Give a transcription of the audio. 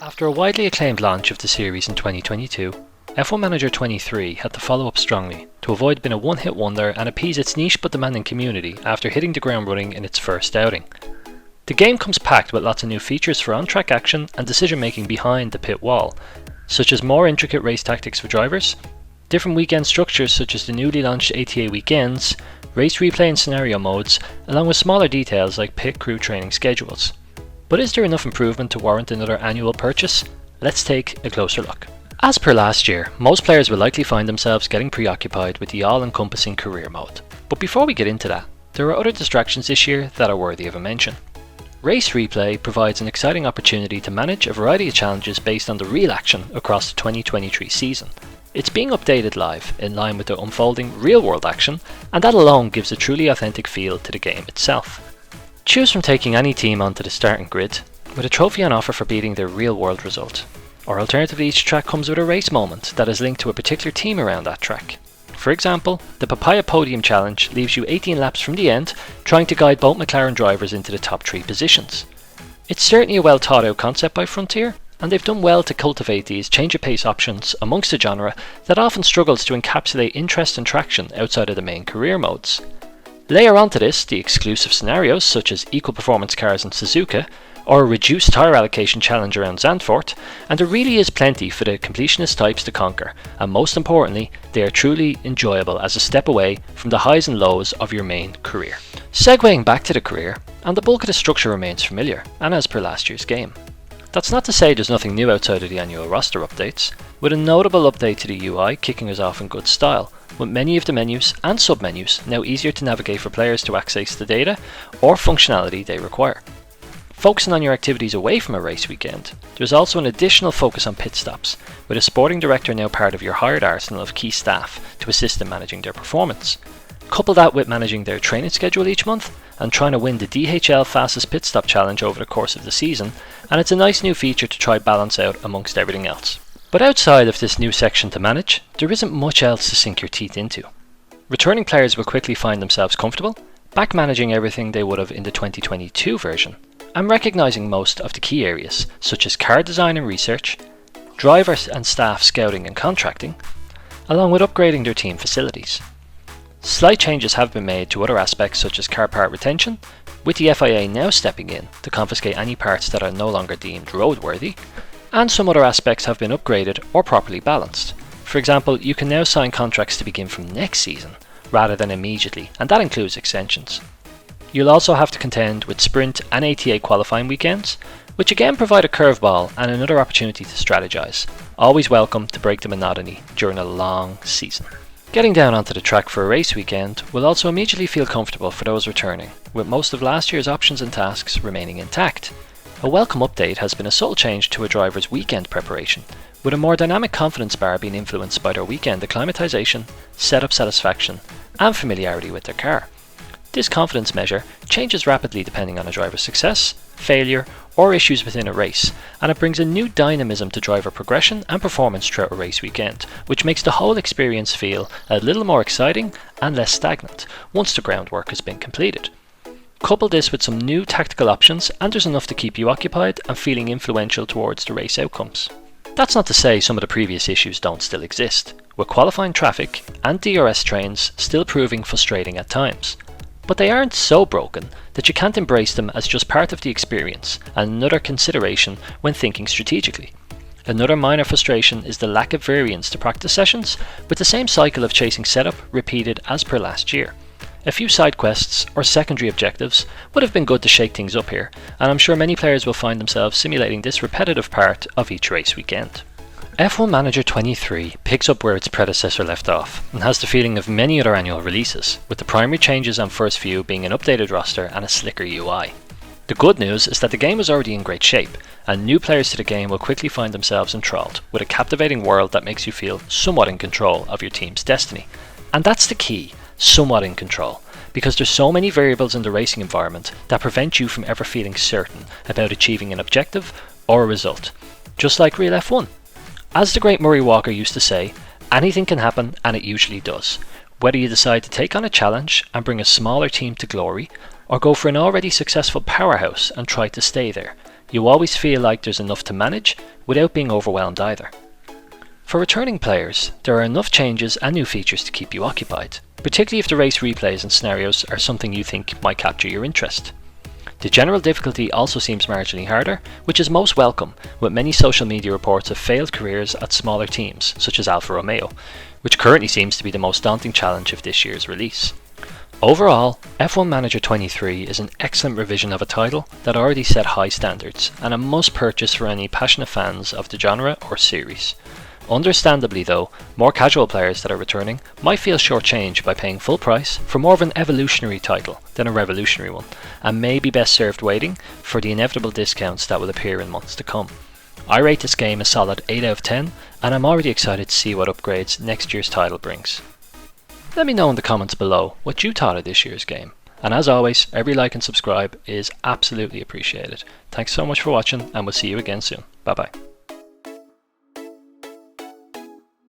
After a widely acclaimed launch of the series in 2022, F1 Manager 23 had to follow up strongly to avoid being a one-hit wonder and appease its niche but demanding community after hitting the ground running in its first outing. The game comes packed with lots of new features for on-track action and decision-making behind the pit wall, such as more intricate race tactics for drivers, different weekend structures such as the newly launched ATA weekends, race replay and scenario modes, along with smaller details like pit crew training schedules. But is there enough improvement to warrant another annual purchase? Let's take a closer look. As per last year, most players will likely find themselves getting preoccupied with the all-encompassing career mode. But before we get into that, there are other distractions this year that are worthy of a mention. Race Replay provides an exciting opportunity to manage a variety of challenges based on the real action across the 2023 season. It's being updated live, in line with the unfolding real-world action, and that alone gives a truly authentic feel to the game itself. Choose from taking any team onto the starting grid, with a trophy on offer for beating their real-world result. Or alternatively, each track comes with a race moment that is linked to a particular team around that track. For example, the Papaya Podium Challenge leaves you 18 laps from the end, trying to guide both McLaren drivers into the top 3 positions. It's certainly a well thought out concept by Frontier, and they've done well to cultivate these change of pace options amongst a genre that often struggles to encapsulate interest and traction outside of the main career modes. Layer onto this the exclusive scenarios such as equal performance cars in Suzuka, or a reduced tyre allocation challenge around Zandvoort, and there really is plenty for the completionist types to conquer, and most importantly, they are truly enjoyable as a step away from the highs and lows of your main career. Segueing back to the career, and the bulk of the structure remains familiar, and as per last year's game. That's not to say there's nothing new outside of the annual roster updates, with a notable update to the UI kicking us off in good style, with many of the menus and submenus now easier to navigate for players to access the data or functionality they require. Focusing on your activities away from a race weekend, there's also an additional focus on pit stops, with a sporting director now part of your hired arsenal of key staff to assist in managing their performance. Couple that with managing their training schedule each month and trying to win the DHL Fastest Pit Stop Challenge over the course of the season, and it's a nice new feature to try balance out amongst everything else. But outside of this new section to manage, there isn't much else to sink your teeth into. Returning players will quickly find themselves comfortable, back managing everything they would have in the 2022 version, and recognising most of the key areas such as car design and research, driver and staff scouting and contracting, along with upgrading their team facilities. Slight changes have been made to other aspects such as car part retention, with the FIA now stepping in to confiscate any parts that are no longer deemed roadworthy, and some other aspects have been upgraded or properly balanced. For example, you can now sign contracts to begin from next season rather than immediately, and that includes extensions. You'll also have to contend with sprint and ATA qualifying weekends, which again provide a curveball and another opportunity to strategize. Always welcome to break the monotony during a long season. Getting down onto the track for a race weekend will also immediately feel comfortable for those returning, with most of last year's options and tasks remaining intact. A welcome update has been a subtle change to a driver's weekend preparation, with a more dynamic confidence bar being influenced by their weekend acclimatization, setup satisfaction, and familiarity with their car. This confidence measure changes rapidly depending on a driver's success, failure, or issues within a race, and it brings a new dynamism to driver progression and performance throughout a race weekend, which makes the whole experience feel a little more exciting and less stagnant once the groundwork has been completed. Couple this with some new tactical options and there's enough to keep you occupied and feeling influential towards the race outcomes. That's not to say some of the previous issues don't still exist, with qualifying traffic and DRS trains still proving frustrating at times. But they aren't so broken that you can't embrace them as just part of the experience and another consideration when thinking strategically. Another minor frustration is the lack of variance to practice sessions, with the same cycle of chasing setup repeated as per last year. A few side quests or secondary objectives would have been good to shake things up here, and I'm sure many players will find themselves simulating this repetitive part of each race weekend. F1 Manager 23 picks up where its predecessor left off, and has the feeling of many other annual releases, with the primary changes on first view being an updated roster and a slicker UI. The good news is that the game is already in great shape, and new players to the game will quickly find themselves enthralled, with a captivating world that makes you feel somewhat in control of your team's destiny. And that's the key, somewhat in control, because there's so many variables in the racing environment that prevent you from ever feeling certain about achieving an objective or a result, just like real F1. As the great Murray Walker used to say, anything can happen, and it usually does. Whether you decide to take on a challenge and bring a smaller team to glory, or go for an already successful powerhouse and try to stay there, You always feel like there's enough to manage without being overwhelmed either. For returning players, there are enough changes and new features to keep you occupied, particularly if the race replays and scenarios are something you think might capture your interest. The general difficulty also seems marginally harder, which is most welcome, with many social media reports of failed careers at smaller teams, such as Alfa Romeo, which currently seems to be the most daunting challenge of this year's release. Overall, F1 Manager 23 is an excellent revision of a title that already set high standards, and a must purchase for any passionate fans of the genre or series. Understandably though, more casual players that are returning might feel shortchanged by paying full price for more of an evolutionary title than a revolutionary one, and may be best served waiting for the inevitable discounts that will appear in months to come. I rate this game a solid 8 out of 10, and I'm already excited to see what upgrades next year's title brings. Let me know in the comments below what you thought of this year's game, and as always, every like and subscribe is absolutely appreciated. Thanks so much for watching, and we'll see you again soon. Bye bye.